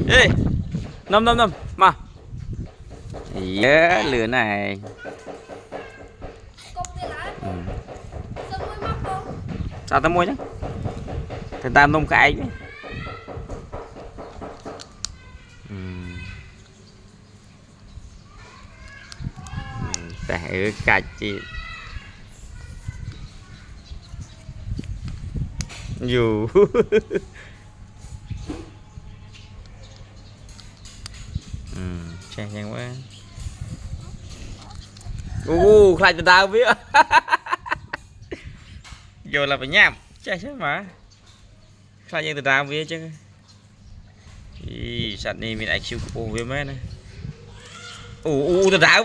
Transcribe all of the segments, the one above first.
Ê, nôm mà. Yeah, lửa này. Ừ. Sao tao mua chứ? Thì tao nôm cái chứ. Ừ. Tại cạch chị. Dù. Chàng chàng quá. Khai cho tao biết. Vô là phải nhảm. Chàng chứ mà. Khai cho tao biết chứ. Sạch này mình IQ của với mấy này. Tao đá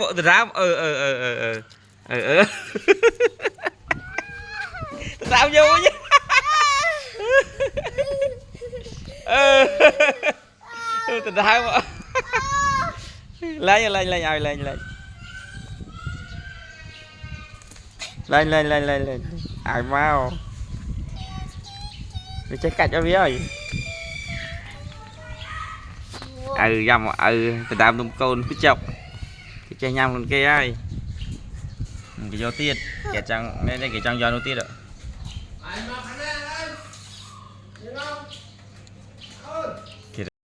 tao vô chứ. Tao đá lên ai mau nó chết cạch cho biết ơi. Dầm tao đam tôm côn cái chọc cái chơi nhầm con kia ai cái gió tiết cái trăng đây cái trăng gió nó tiết ạ.